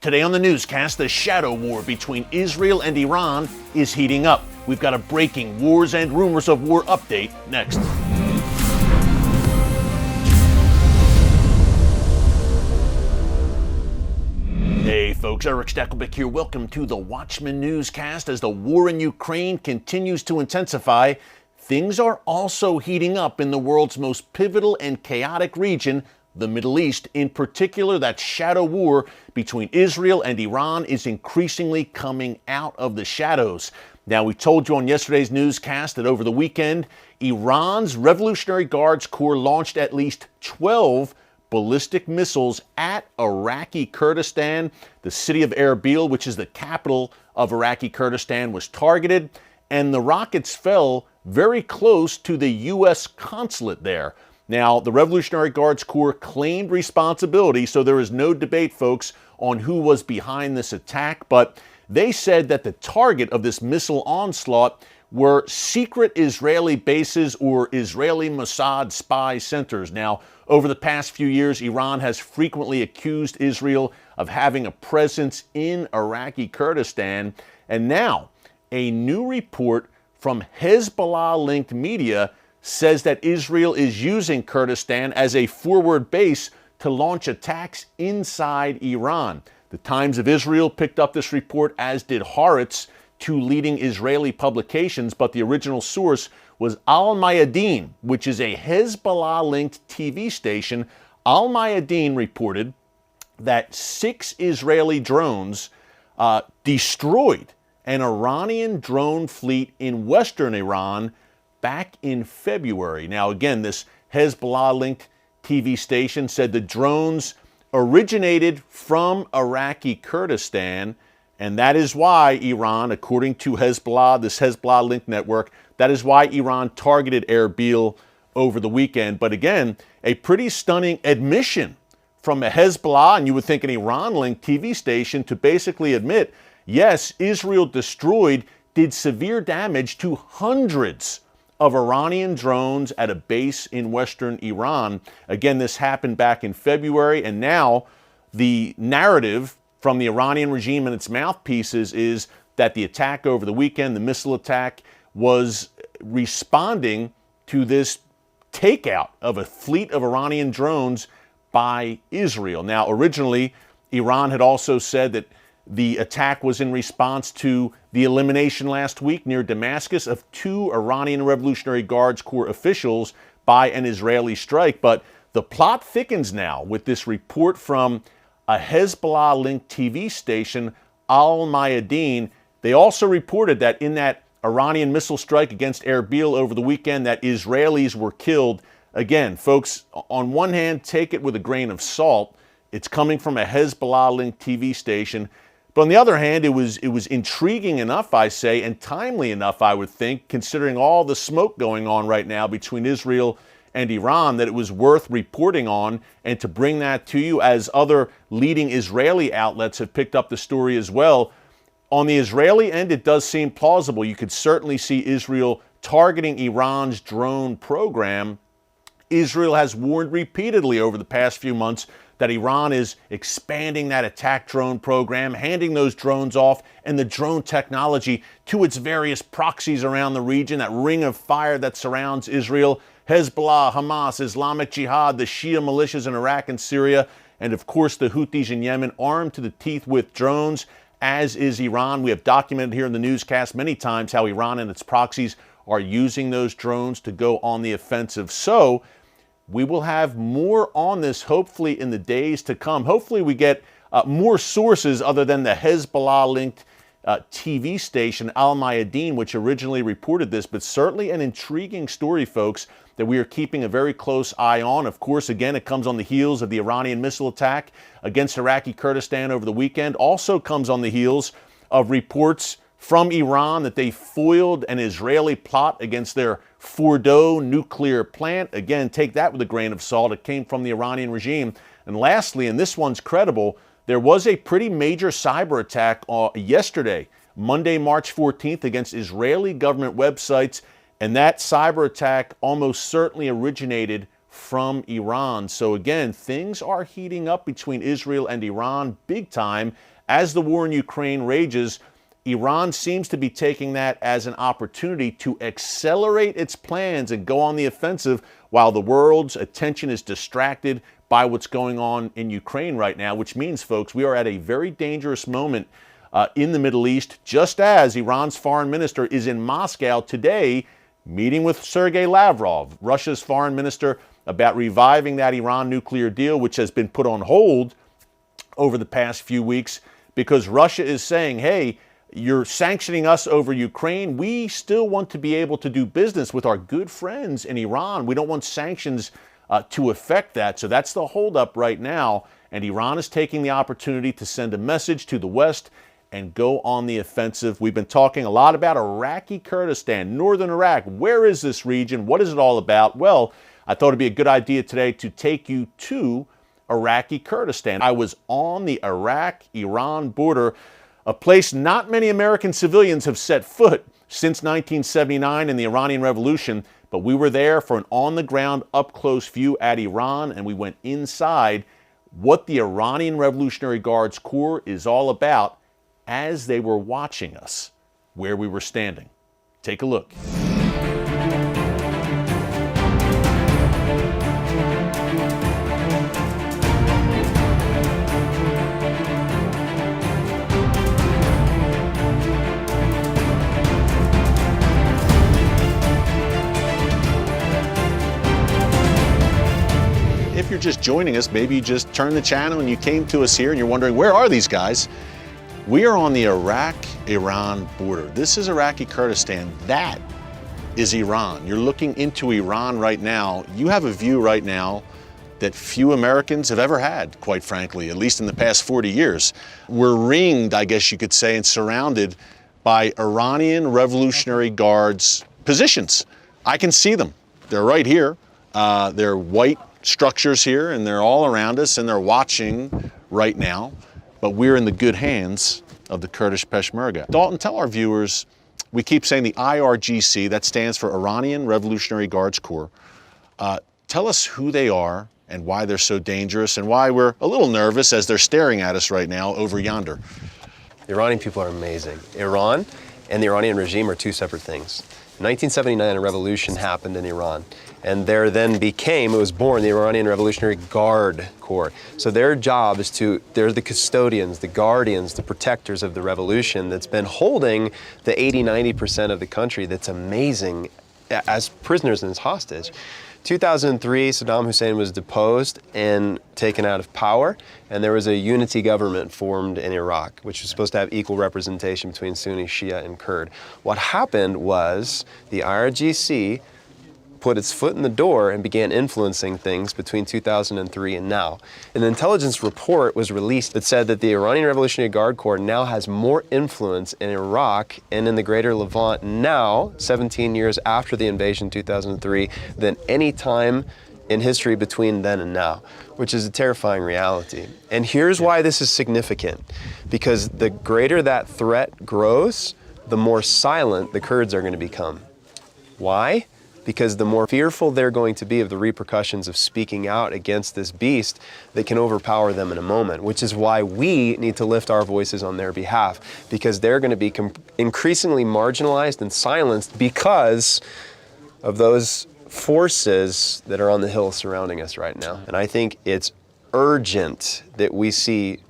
Today on the newscast, the shadow war between Israel and Iran is heating up. We've got a breaking wars and rumors of war update next. Hey folks, Erick Stakelbeck here. Welcome to the Watchman Newscast. As the war in Ukraine continues to intensify, things are also heating up in the world's most pivotal and chaotic region, the Middle East. In particular, that shadow war between Israel and Iran is increasingly coming out of the shadows. Now, we told you on yesterday's newscast that over the weekend, Iran's Revolutionary Guards Corps launched at least 12 ballistic missiles at Iraqi Kurdistan. The city of Erbil, which is the capital of Iraqi Kurdistan, was targeted, and the rockets fell very close to the U.S. consulate there. Now, the Revolutionary Guards Corps claimed responsibility, so there is no debate, folks, on who was behind this attack, but they said that the target of this missile onslaught were secret Israeli bases or Israeli Mossad spy centers. Now, over the past few years, Iran has frequently accused Israel of having a presence in Iraqi Kurdistan, and now a new report from Hezbollah-linked media says that Israel is using Kurdistan as a forward base to launch attacks inside Iran. The Times of Israel picked up this report, as did Haaretz, two leading Israeli publications, but the original source was Al Mayadeen, which is a Hezbollah-linked TV station. Al Mayadeen reported that 6 Israeli drones destroyed an Iranian drone fleet in western Iran back in February. Now, again, this Hezbollah-linked TV station said the drones originated from Iraqi Kurdistan, and that is why Iran, according to Hezbollah, this Hezbollah-linked network, that is why Iran targeted Erbil over the weekend. But again, a pretty stunning admission from a Hezbollah, and you would think an Iran-linked TV station, to basically admit, yes, Israel did severe damage to hundreds of Iranian drones at a base in western Iran. Again, this happened back in February, and now the narrative from the Iranian regime and its mouthpieces is that the attack over the weekend, the missile attack, was responding to this takeout of a fleet of Iranian drones by Israel. Now, originally, Iran had also said that the attack was in response to the elimination last week near Damascus of 2 Iranian Revolutionary Guards Corps officials by an Israeli strike. But the plot thickens now with this report from a Hezbollah-linked TV station, Al Mayadeen. They also reported that in that Iranian missile strike against Erbil over the weekend, that Israelis were killed. Again, folks, on one hand, take it with a grain of salt. It's coming from a Hezbollah-linked TV station. But on the other hand, it was intriguing enough, I say, and timely enough, I would think, considering all the smoke going on right now between Israel and Iran, that it was worth reporting on and to bring that to you, as other leading Israeli outlets have picked up the story as well. On the Israeli end, it does seem plausible. You could certainly see Israel targeting Iran's drone program. Israel has warned repeatedly over the past few months that Iran is expanding that attack drone program, handing those drones off and the drone technology to its various proxies around the region, that ring of fire that surrounds Israel, Hezbollah, Hamas, Islamic Jihad, the Shia militias in Iraq and Syria, and of course the Houthis in Yemen, armed to the teeth with drones, as is Iran. We have documented here in the newscast many times how Iran and its proxies are using those drones to go on the offensive. So we will have more on this, hopefully, in the days to come. Hopefully we get more sources other than the Hezbollah-linked TV station, Al Mayadeen, which originally reported this, but certainly an intriguing story, folks, that we are keeping a very close eye on. Of course, again, it comes on the heels of the Iranian missile attack against Iraqi Kurdistan over the weekend. Also comes on the heels of reports from Iran that they foiled an Israeli plot against their Fordow nuclear plant. Again, take that with a grain of salt. It came from the Iranian regime. And lastly, and this one's credible, there was a pretty major cyber attack yesterday, Monday, March 14th, against Israeli government websites, and that cyber attack almost certainly originated from Iran. So again, things are heating up between Israel and Iran big time as the war in Ukraine rages. Iran seems to be taking that as an opportunity to accelerate its plans and go on the offensive while the world's attention is distracted by what's going on in Ukraine right now, which means, folks, we are at a very dangerous moment in the Middle East, just as Iran's foreign minister is in Moscow today meeting with Sergei Lavrov, Russia's foreign minister, about reviving that Iran nuclear deal, which has been put on hold over the past few weeks because Russia is saying, hey, you're sanctioning us over Ukraine. We still want to be able to do business with our good friends in Iran. We don't want sanctions to affect that. So that's the holdup right now. And Iran is taking the opportunity to send a message to the West and go on the offensive. We've been talking a lot about Iraqi Kurdistan, northern Iraq. Where is this region? What is it all about? Well, I thought it'd be a good idea today to take you to Iraqi Kurdistan. I was on the Iraq-Iran border, a place not many American civilians have set foot since 1979 and the Iranian Revolution, but we were there for an on-the-ground, up-close view at Iran, and we went inside what the Iranian Revolutionary Guards Corps is all about as they were watching us where we were standing. Take a look. If you're just joining us, maybe you just turned the channel and you came to us here and you're wondering, where are these guys? We are on the Iraq-Iran border. This is Iraqi Kurdistan. That is Iran. You're looking into Iran right now. You have a view right now that few Americans have ever had, quite frankly, at least in the past 40 years. We're ringed, I guess you could say, and surrounded by Iranian Revolutionary Guards positions. I can see them. They're right here. They're white structures here, and they're all around us, and they're watching right now. But we're in the good hands of the Kurdish Peshmerga. Dalton, tell our viewers, we keep saying the IRGC, that stands for Iranian Revolutionary Guards Corps. Tell us who they are and why they're so dangerous and why we're a little nervous as they're staring at us right now over yonder. The Iranian people are amazing. Iran and the Iranian regime are two separate things. In 1979, a revolution happened in Iran, and there then became, it was born, the Iranian Revolutionary Guard Corps. So their job is they're the custodians, the guardians, the protectors of the revolution that's been holding the 80–90% of the country that's amazing as prisoners and as hostage. 2003, Saddam Hussein was deposed and taken out of power, and there was a unity government formed in Iraq, which was supposed to have equal representation between Sunni, Shia, and Kurd. What happened was the IRGC put its foot in the door and began influencing things between 2003 and now. An intelligence report was released that said that the Iranian Revolutionary Guard Corps now has more influence in Iraq and in the greater Levant now, 17 years after the invasion in 2003, than any time in history between then and now, which is a terrifying reality. And here's why this is significant. Because the greater that threat grows, the more silent the Kurds are going to become. Why? Because the more fearful they're going to be of the repercussions of speaking out against this beast that can overpower them in a moment, which is why we need to lift our voices on their behalf, because they're going to be increasingly marginalized and silenced because of those forces that are on the hill surrounding us right now. And I think it's urgent that we see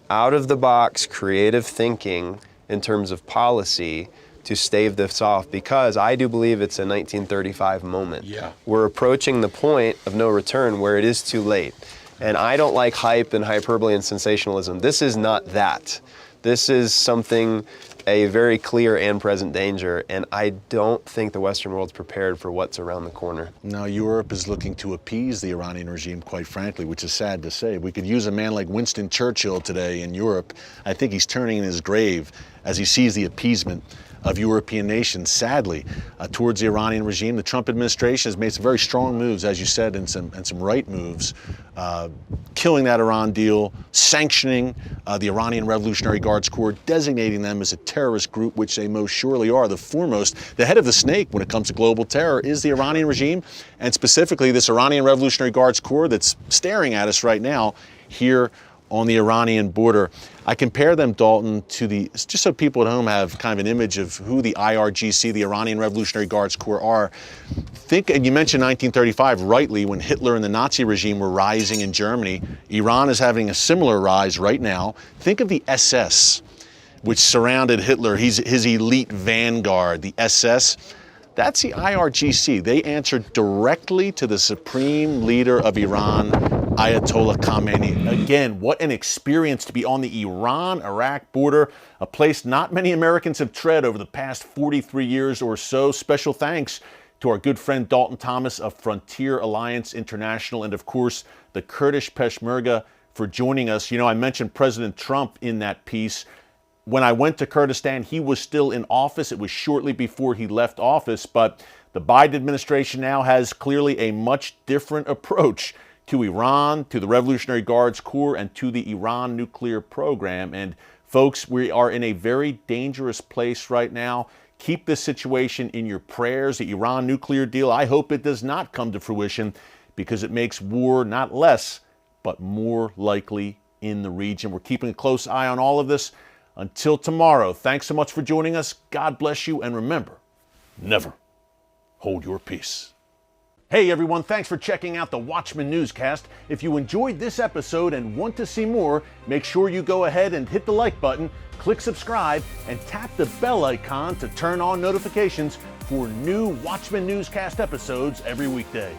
out-of-the-box creative thinking in terms of policy to stave this off, because I do believe it's a 1935 moment. Yeah. We're approaching the point of no return where it is too late. And I don't like hype and hyperbole and sensationalism. This is not that. This is something, a very clear and present danger, and I don't think the Western world's prepared for what's around the corner. Now, Europe is looking to appease the Iranian regime, quite frankly, which is sad to say. We could use a man like Winston Churchill today in Europe. I think he's turning in his grave as he sees the appeasement of European nations, sadly, towards the Iranian regime. The Trump administration has made some very strong moves, as you said, and some right moves, killing that Iran deal, sanctioning the Iranian Revolutionary Guards Corps, designating them as a terrorist terrorist group, which they most surely are, the foremost, the head of the snake when it comes to global terror is the Iranian regime, and specifically this Iranian Revolutionary Guards Corps that's staring at us right now here on the Iranian border. I compare them, Dalton, to just so people at home have kind of an image of who the IRGC, the Iranian Revolutionary Guards Corps, are. And you mentioned 1935, rightly, when Hitler and the Nazi regime were rising in Germany. Iran is having a similar rise right now. Think of the SS, which surrounded Hitler, his elite vanguard, the SS. That's the IRGC. They answer directly to the supreme leader of Iran, Ayatollah Khamenei. Again, what an experience to be on the Iran-Iraq border, a place not many Americans have tread over the past 43 years or so. Special thanks to our good friend Dalton Thomas of Frontier Alliance International and, of course, the Kurdish Peshmerga for joining us. You know, I mentioned President Trump in that piece. When I went to Kurdistan, he was still in office. It was shortly before he left office, but the Biden administration now has clearly a much different approach to Iran, to the Revolutionary Guards Corps, and to the Iran nuclear program. And folks, we are in a very dangerous place right now. Keep this situation in your prayers. The Iran nuclear deal, I hope it does not come to fruition, because it makes war not less, but more likely in the region. We're keeping a close eye on all of this. Until tomorrow, thanks so much for joining us. God bless you, and remember, never hold your peace. Hey everyone, thanks for checking out the Watchman Newscast. If you enjoyed this episode and want to see more, make sure you go ahead and hit the like button, click subscribe, and tap the bell icon to turn on notifications for new Watchman Newscast episodes every weekday.